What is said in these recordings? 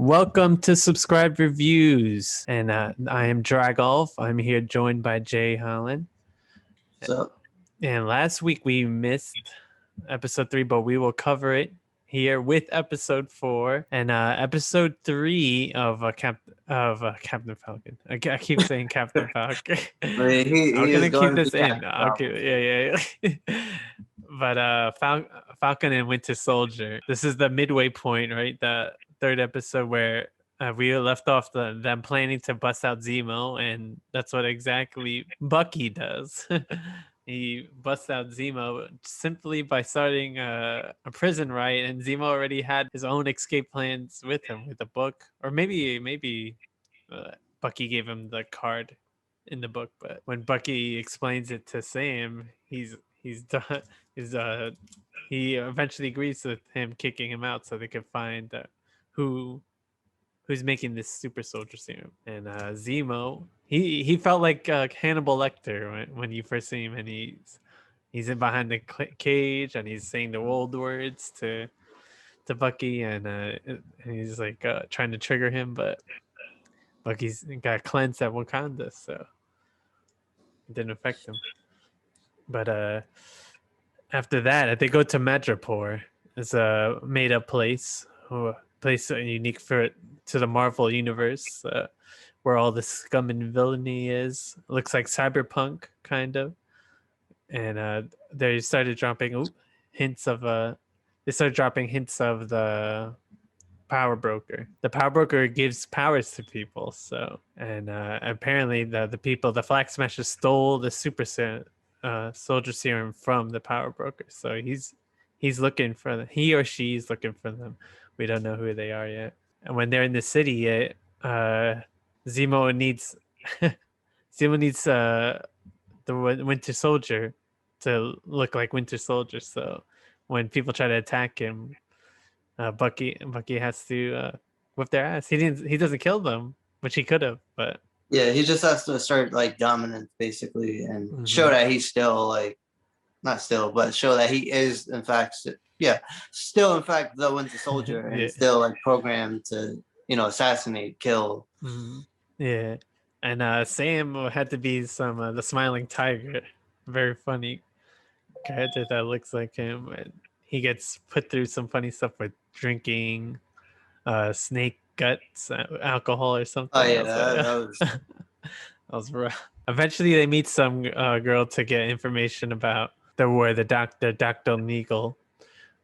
Welcome to Subscribe Reviews, and I am Dragolf. I'm here joined by Jay Holland. So, And last week we missed episode 3, but we will cover it here with episode 4 and episode 3 of Captain Falcon. I keep saying Captain Falcon. I'm he is gonna keep going to this be in. Captain Yeah. But Falcon and Winter Soldier. This is the midway point, right? The third episode where we left off them planning to bust out Zemo, and that's what exactly Bucky does. He busts out Zemo simply by starting a prison riot, and Zemo already had his own escape plans with him with a book, or maybe Bucky gave him the card in the book. But when Bucky explains it to Sam, he's done. He eventually agrees with him kicking him out so they could find who's making this super soldier serum. And Zemo, he felt like Hannibal Lecter when you first see him, and he's in behind the cage and he's saying the old words to Bucky, and he's like trying to trigger him, but Bucky's got cleansed at Wakanda, so it didn't affect him. But after that, they go to Madripoor. It's a made-up place, unique to the Marvel universe, where all the scum and villainy is. It looks like cyberpunk, kind of. And they started dropping hints of They started dropping hints of the power broker. The power broker gives powers to people. So, and apparently the people, the Flag Smashers, stole the super soldier serum from the power broker. So he's looking for them. He or she's looking for them. We don't know who they are yet. And when they're in the city, Zemo needs the Winter Soldier to look like Winter Soldier. So when people try to attack him, Bucky has to whip their ass. He doesn't kill them, which he could have, but yeah, he just has to start like dominant basically and show that he's still like not still, but show that he is in fact still in fact the Winter Soldier and still like programmed to assassinate, kill. Yeah. And Sam had to be the smiling tiger. Very funny character that looks like him. And he gets put through some funny stuff with drinking snake guts, alcohol or something. Oh yeah, that was rough. Eventually they meet some girl to get information about the Dr. Neagle,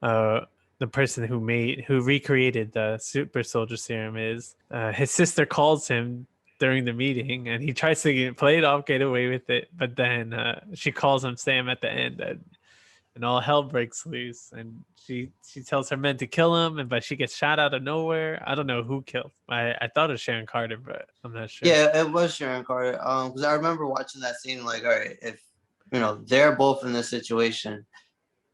the person who recreated the super soldier serum is. His sister calls him during the meeting, and he tries to play it off, get away with it, but then she calls him Sam at the end, and all hell breaks loose, and she tells her men to kill him, but she gets shot out of nowhere. I don't know who killed. I thought it was Sharon Carter, but I'm not sure. Yeah, it was Sharon Carter. Because I remember watching that scene, like, all right, if they're both in this situation,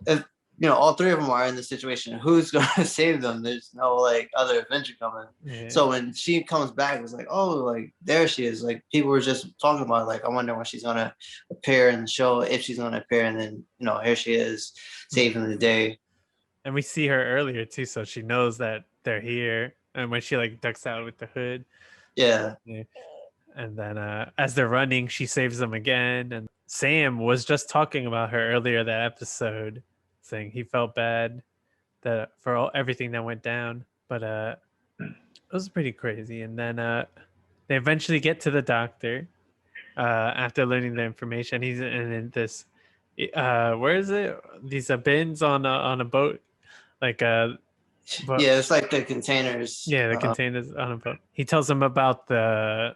if all three of them are in this situation, who's gonna save them? There's no like other Avenger coming. Yeah. So when she comes back, it was like, oh, like there she is. Like people were just talking about, like, I wonder when she's gonna appear in the show, if she's gonna appear, and then here she is saving the day. And we see her earlier too, so she knows that they're here. And when she like ducks out with the hood, yeah. And then as they're running, she saves them again. And Sam was just talking about her earlier that episode, saying he felt bad for everything that went down, but it was pretty crazy. And then they eventually get to the doctor after learning the information. He's in this where is it? These bins on a boat, like yeah, it's like the containers. Yeah, the containers on a boat. He tells them about the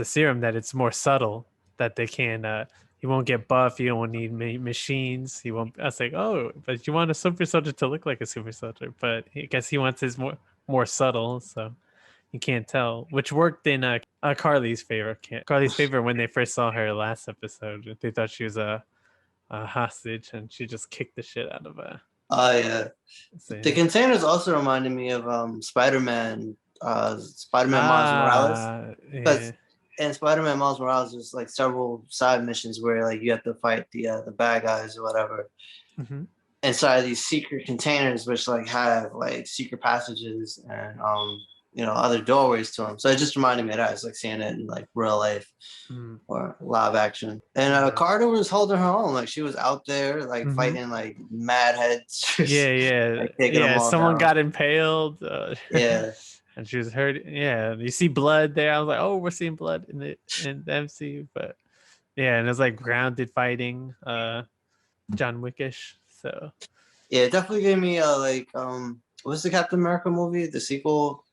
serum, that it's more subtle, that they can. He won't get buff. You don't need machines. He won't. I was like, oh, but you want a super soldier to look like a super soldier. But I guess he wants his more subtle, so you can't tell. Which worked in Carly's favor. Carly's favor when they first saw her last episode. They thought she was a hostage, and she just kicked the shit out of her. Oh yeah. The containers also reminded me of Spider-Man Miles Morales. Yeah. And Spider-Man Miles Morales, there's like several side missions where like you have to fight the bad guys or whatever inside these secret containers, which like have like secret passages and other doorways to him. So it just reminded me of that. It's like seeing it in like real life Mm, or live action. And yeah. Carter was holding her own. Like she was out there like Mhm. fighting like mad heads, just Yeah. like taking them all Someone down. got impaled, Yeah. and she was hurt. Yeah, you see blood there. I was like, oh, we're seeing blood in the MCU, but yeah, and it's like grounded fighting, John Wickish. So Yeah, it definitely gave me like what's the Captain America movie? The sequel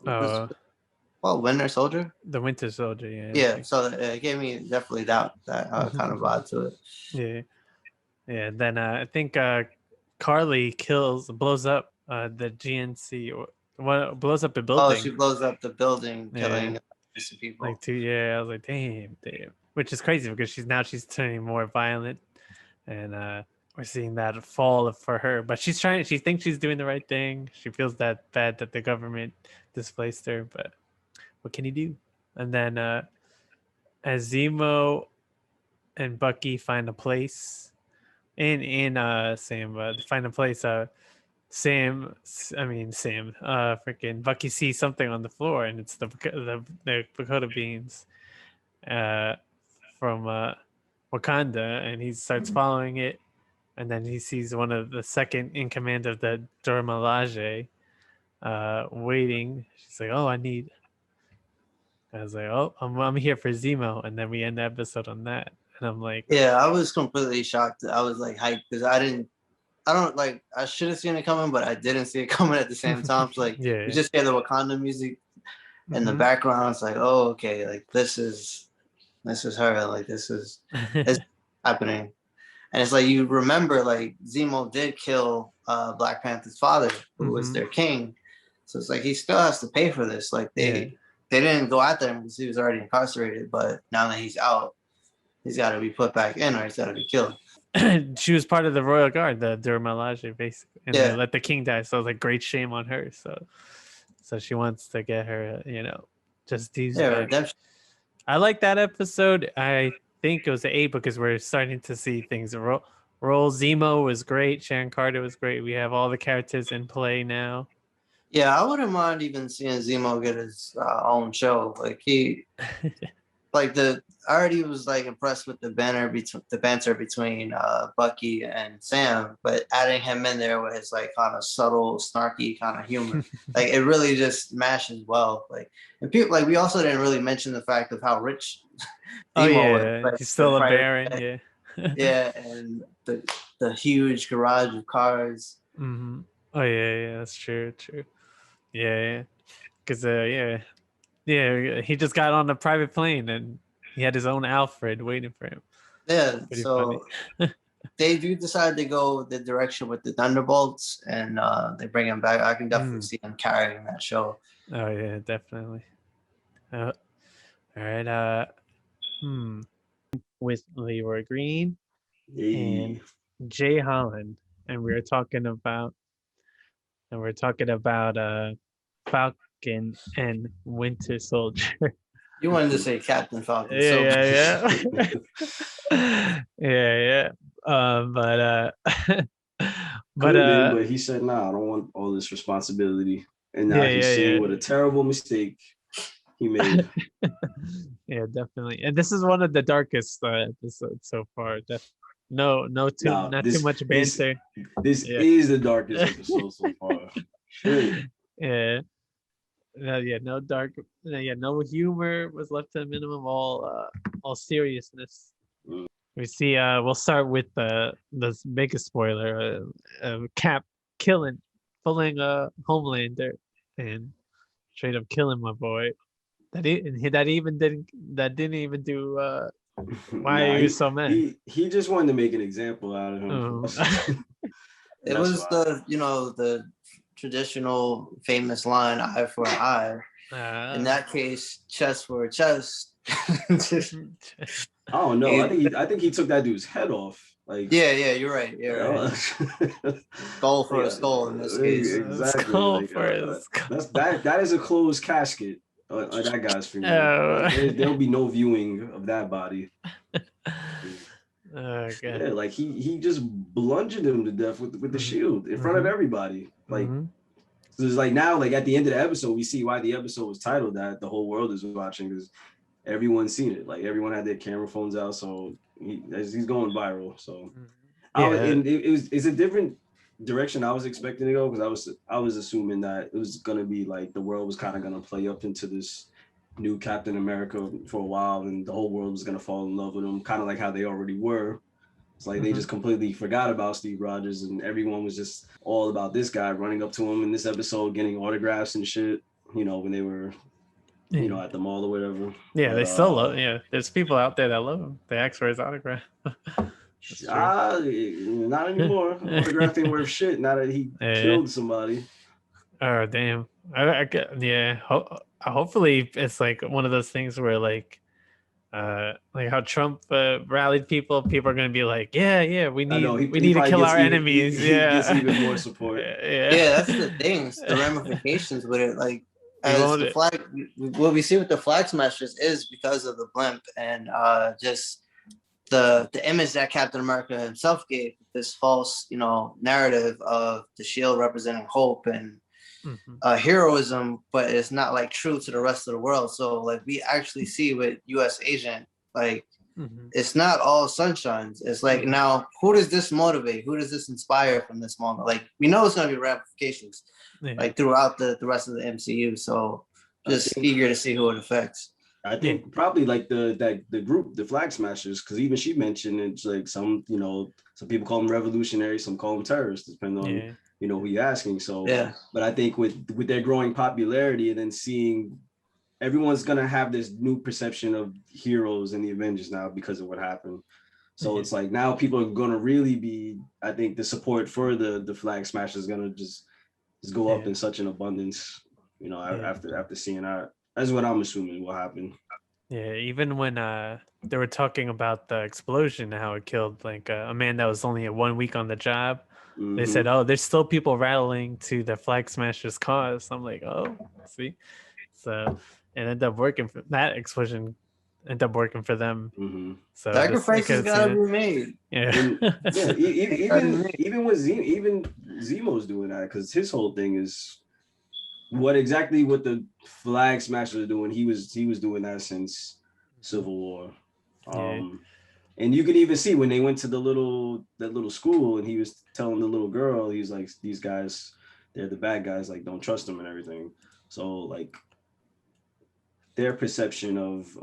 was uh Winter Soldier. the Winter Soldier. Yeah, so it gave me definitely that kind of vibe to it. Yeah, yeah. Then I think Carly blows up the GNC, or blows up the Oh, building. she blows up the building, Yeah, killing innocent like people. 2 years. I was like, damn, which is crazy because she's turning more violent, and we're seeing that fall for her. But she's trying. She thinks she's doing the right thing. She feels that bad that the government displaced her, but what can you do? And then as Zemo and Bucky find a place in Sam, find a place. Sam, freaking Bucky sees something on the floor, and it's the Dakota beans uh, from Wakanda, and he starts following it, and then he sees one of the second in command of the Dormalage waiting. She's like, "Oh, I was like, "Oh, I'm here for Zemo," and then we end the episode on that, and I'm like, Yeah, I was completely shocked. I was like hyped because I don't like, I should have seen it coming, but I didn't see it coming at the same time. So like, you yeah, just hear the Wakanda music in the mm-hmm. background. It's like, oh, okay, like this is her. Like this happening. And it's like you remember like Zemo did kill Black Panther's father, who was Mm-hmm. their king. So it's like he still has to pay for this. Like Yeah. they didn't go after him because he was already incarcerated, but now that he's out, he's got to be put back in or he's got to be killed. She was part of the royal guard, the Durmalage, basically, and they Yeah, let the king die. So it was like great shame on her. So she wants to get her, just these yeah, back. redemption. I like that episode. I think it was the 8 because we're starting to see things roll. Zemo was great. Sharon Carter was great. We have all the characters in play now. Yeah, I wouldn't mind even seeing Zemo get his own show. Like I already was like impressed with the banter between Bucky and Sam, but adding him in there with his like kind of subtle, snarky kind of humor, like it really just mashes well. Like, and people like we also didn't really mention the fact of how rich Oh Zemo was. yeah, Like he's the still a private baron. jet, Yeah. yeah, and the huge garage of cars. Mm-hmm. Oh yeah, that's true. True. Yeah. Because yeah, he just got on a private plane and he had his own Alfred waiting for him. Yeah, Pretty funny. so they do decide to go the direction with the Thunderbolts, and they bring him back. I can definitely see him carrying that show. Oh yeah, definitely. All right. With Leroy Green and Hey, Jay Holland, and we're talking about Falcon and Winter Soldier. You wanted to say Captain Falcon so bad. Yeah. Yeah. But but could have been, but he said, "Nah, I don't want all this responsibility." And now he's seeing what a terrible mistake he made. Yeah, definitely. And this is one of the darkest episodes so far. Not Now, too much banter. this Yeah. is the darkest episode so far. Shit. Yeah. No humor was left to the minimum. All seriousness. Mm. We see. We'll start with the biggest spoiler. Cap pulling Homelander and straight up killing my boy. That didn't even do. Why are you so mad? He just wanted to make an example out of him. Oh. It was the traditional famous line, eye for an eye. In that case, chest for a chest. I don't know. I think he took that dude's head off. Like, yeah, you're right. Skull for a skull in this case. Exactly. Skull for a skull. That is a closed casket. That guy's funeral. There'll be no viewing of that body. Okay. Yeah, like he just bludgeoned him to death with the shield in front of everybody. Like, So it's like now, like at the end of the episode, we see why the episode was titled that. The whole world is watching because everyone's seen it. Like everyone had their camera phones out, so he's going viral. So it's a different direction I was expecting to go because I was assuming that it was gonna be like the world was kind of gonna play up into this new Captain America for a while, and the whole world was gonna fall in love with him, kind of like how they already were. It's like they just completely forgot about Steve Rogers, and everyone was just all about this guy running up to him in this episode, getting autographs and shit. You know, when they were, you know, at the mall or whatever. Yeah, but, they still love. Yeah, there's people out there that love him. They ask for his autograph. Not anymore. Autograph ain't worth shit. Now that he killed somebody. Oh damn! Hopefully, it's like one of those things where like how Trump rallied people. People are gonna be like, yeah, we need to kill our enemies. He gets even more support. Yeah, that's the things. The ramifications with it, like as the flag. What we see with the Flag Smashers is because of the blimp and just the image that Captain America himself gave. This false, narrative of the shield representing hope and heroism, but it's not like true to the rest of the world. So like we actually see with US Agent, like it's not all sunshines. It's like, now who does this motivate? Who does this inspire from this moment? Like we know it's going to be ramifications like throughout the rest of the MCU. So just eager to see who it affects. I think probably like the group, the Flag Smashers, because even she mentioned it's like some people call them revolutionaries, some call them terrorists, depending on who you're asking. So but I think with their growing popularity and then seeing everyone's gonna have this new perception of heroes in the Avengers now because of what happened. So it's like now people are gonna really be, I think the support for the Flag Smashers is gonna just go up in such an abundance, after seeing that. That's what I'm assuming will happen. Yeah, even when they were talking about the explosion, how it killed like a man that was only 1 week on the job. They said, "Oh, there's still people rallying to the Flag Smashers cause." I'm like, "Oh, see," so it ended up working. For that explosion ended up working for them. So sacrifices gotta be made. Yeah, even with Zemo's doing that because his whole thing is what the Flag Smashers are doing. He was doing that since Civil War. And you could even see when they went to that little school and he was telling the little girl, he's like, these guys, they're the bad guys, like don't trust them and everything. So like their perception of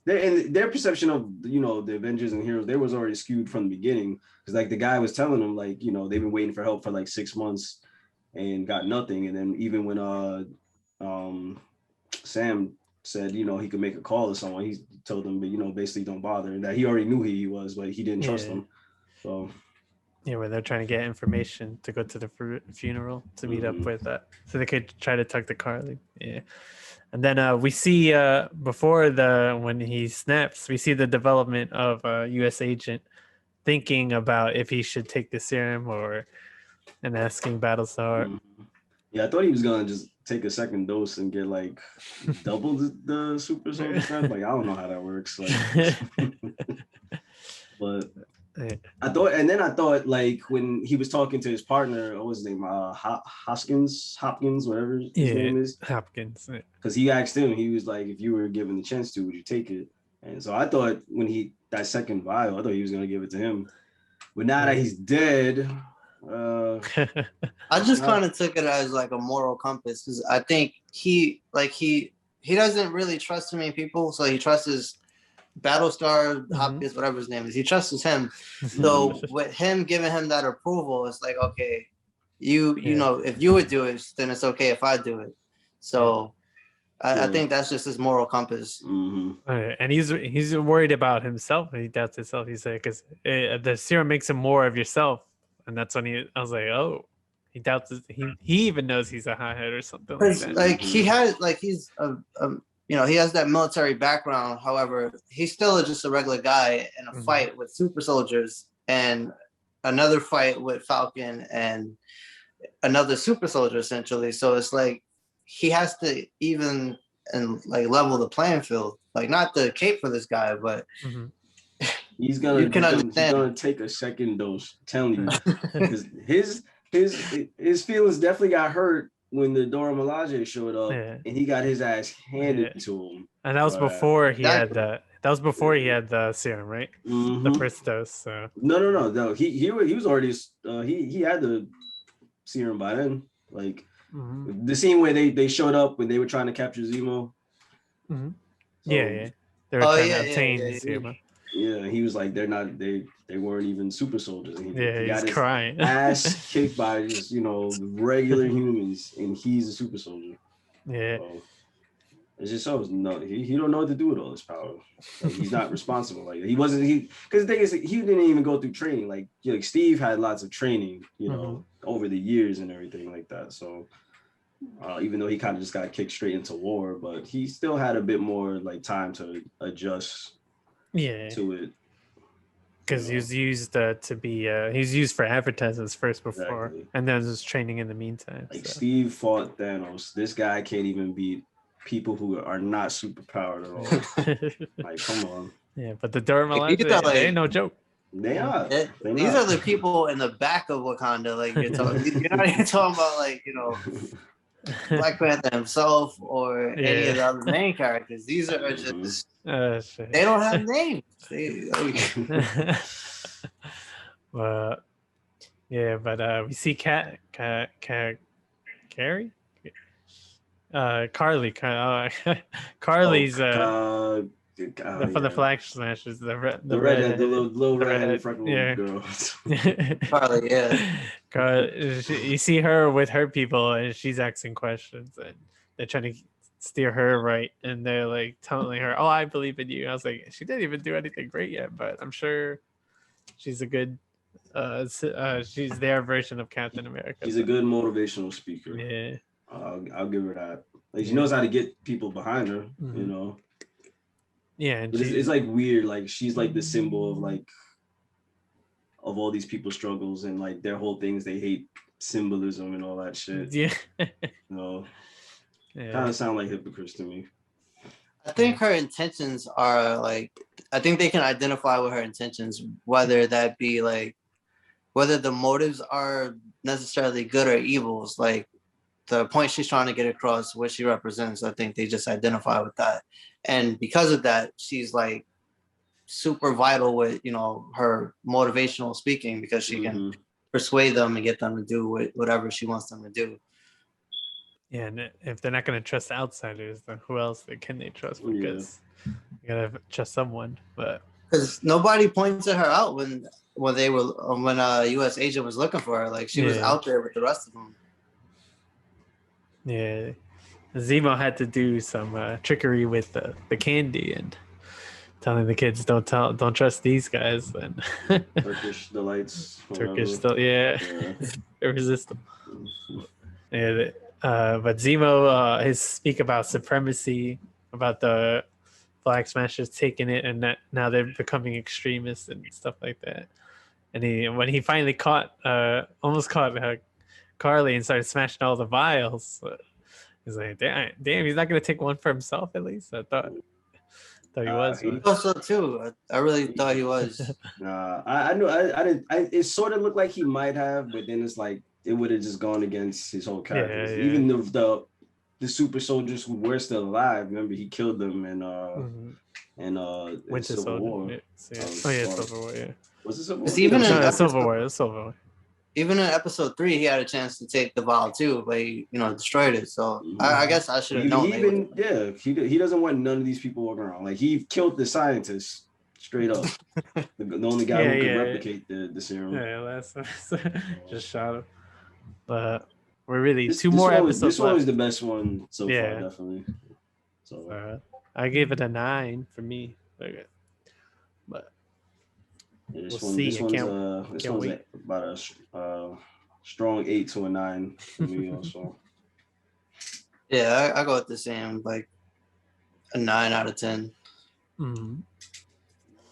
the Avengers and heroes, they was already skewed from the beginning. Because like the guy was telling them, like, they've been waiting for help for like 6 months and got nothing. And then even when Sam said, he could make a call to someone, he told them, but basically don't bother, and that he already knew who he was, but he didn't trust them. So where they're trying to get information to go to the funeral to meet up with so they could try to talk to Carly. And then we see when he snaps, we see the development of US Agent thinking about if he should take the serum and asking Battlestar. Yeah, I thought he was gonna just take a second dose and get like double the super soldier strength. Like I don't know how that works. Like, but I thought like when he was talking to his partner, what was his name? Hopkins, whatever his name is. Hopkins. Because he asked him, he was like, if you were given the chance to, would you take it? And so I thought when that second vial, I thought he was gonna give it to him. But now that he's dead. I just kind of took it as like a moral compass because I think he doesn't really trust too many people, so he trusts his Battlestar Hopkins, whatever his name is. He trusts him. So with him giving him that approval, it's like, okay, you know, if you would do it, then it's okay if I do it. So I think that's just his moral compass. And he's worried about himself. He doubts himself. He said because the serum makes him more of yourself. And that's when I was like, oh, he doubts he even knows he's a hothead or something like that. Like he has, like he's he has that military background. However, he's still just a regular guy in a fight with super soldiers and another fight with Falcon and another super soldier essentially. So it's like he has to even and like level the playing field. Like not the cape for this guy, but. He's gonna take a second dose. I'm telling you, because his feelings definitely got hurt when the Dora Milaje showed up Yeah. and he got his ass handed Yeah. to him. And that was But, before he had Exactly. the. That was before he had the serum, right? The mhm. first dose. So No. He was already he had the serum by then. Like mhm. the scene where they showed up when they were trying to capture Zemo. Mhm. So, yeah. They were Oh trying yeah, to yeah, obtain yeah. the serum. yeah, he was like, they weren't even super soldiers. And Yeah, he got he's his crying. ass kicked by just regular humans, and he's a super soldier. Yeah. So it just shows he don't know what to do with all this power. Like he's not responsible. Like he wasn't because the thing is he didn't even go through training. Like Steve had lots of training, over the years and everything like that. So even though he kind of just got kicked straight into war, but he still had a bit more like time to adjust Yeah. to it. Because he was used to be he was used for advertisements first before, Exactly. and then was training in the meantime. Like So. Steve fought Thanos. This guy can't even beat people who are not superpowered at all. Like, come on. Yeah, but the Dora Like, these are, they ain't no joke. They are. These are the people in the back of Wakanda. Like you're not even talking about like Black Panther himself or any of the other main characters. These are just Shit. they don't have names. But yeah, but we see Carrie, Carly, Carly's from the Flag Smashers, the redhead, the little redheaded redhead, freckle girl. Carly, yeah. You see her with her people, and she's asking questions, and they're trying to steer her right, and they're like telling her, "Oh, I believe in you." I was like, she didn't even do anything great yet, but I'm sure she's a good. She's their version of Captain America. She's a good motivational speaker. Yeah, I'll give her that. Like she knows how to get people behind her. Yeah, and it's like weird. Like she's like the symbol of like of all these people's struggles and like their whole things. They hate symbolism and all that shit. Yeah, kind of sound like hypocrites to me. I think her intentions are like, I think they can identify with her intentions, whether that be like, whether the motives are necessarily good or evils. Like the point she's trying to get across, what she represents, I think they just identify with that. And because of that, she's like super vital with, her motivational speaking, because she can persuade them and get them to do whatever she wants them to do. Yeah, and if they're not going to trust outsiders, then who else can they trust? Because you gotta trust someone. But because nobody pointed her out when a U.S. agent was looking for her, like she was out there with the rest of them. Yeah, Zemo had to do some trickery with the candy and telling the kids don't trust these guys. And Turkish delights. irresistible. Yeah. But Zemo his speak about supremacy, about the Flag Smashers taking it, and that now they're becoming extremists and stuff like that. And when he finally almost caught Carly and started smashing all the vials, he's like, damn, he's not gonna take one for himself at least. I thought he was. I thought so too. I really thought he was. I knew I didn't. It sort of looked like he might have, but then it's like it would have just gone against his whole character. Yeah. Even the super soldiers who were still alive. Remember, he killed them in Winter Civil War. Civil War. Yeah. Was it Civil War? Even in Civil War. Even in episode 3, he had a chance to take the vial too, but he, destroyed it. So I guess I should have known. He doesn't want none of these people walking around. Like he killed the scientist straight up. the only guy who could replicate the serum. Yeah, last just shot him. But we're really two more episodes. This one was the best one so far, definitely. So I gave it a 9 for me. Okay. But this one's about a strong 8 to a 9 for me also. Yeah, I go with the same, like a 9 out of 10.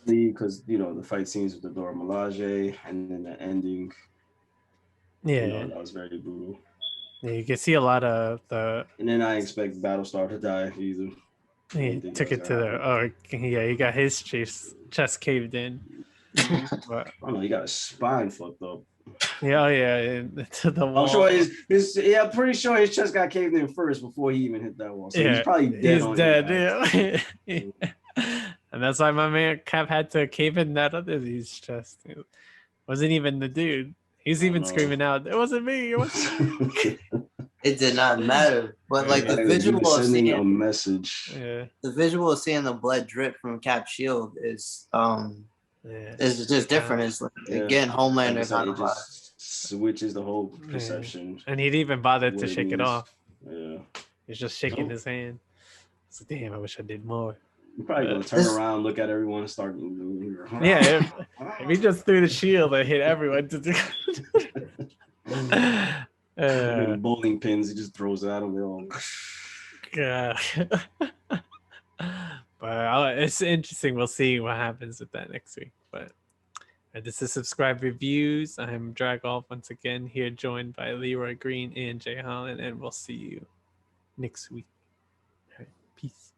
Because the fight scenes with the Dora Milaje and then the ending. Yeah, that was very brutal. Yeah, you can see a lot of the. And then I expect Battlestar to die either. He took it to he got his chest caved in. But I don't know, he got his spine fucked up. Yeah, to the wall. I'm sure I'm pretty sure his chest got caved in first before he even hit that wall. So he's probably dead. He's on dead. impact. Yeah. And that's why my man Cap had to cave in that other dude's chest. It wasn't even the dude. He's even screaming out, "It wasn't me! It wasn't me!" It did not matter. But like the visual of sending seeing a message. Yeah. the visual of seeing the blood drip from Cap's shield is Yeah. it's just different. It's like again, Homelander Like I said, not it alive. just switches the whole perception. And he didn't even bother What to it shake it means. off. Yeah. He's just shaking Nope. his hand. So damn, I wish I did more. You're probably gonna turn around, look at everyone, and start. Yeah, if he just threw the shield and hit everyone. Bowling pins, he just throws at them. They all. Yeah. But it's interesting. We'll see what happens with that next week. But this is Subscribe Reviews. I'm Dragoff once again here, joined by Leroy Green and Jay Holland, and we'll see you next week. All right, peace.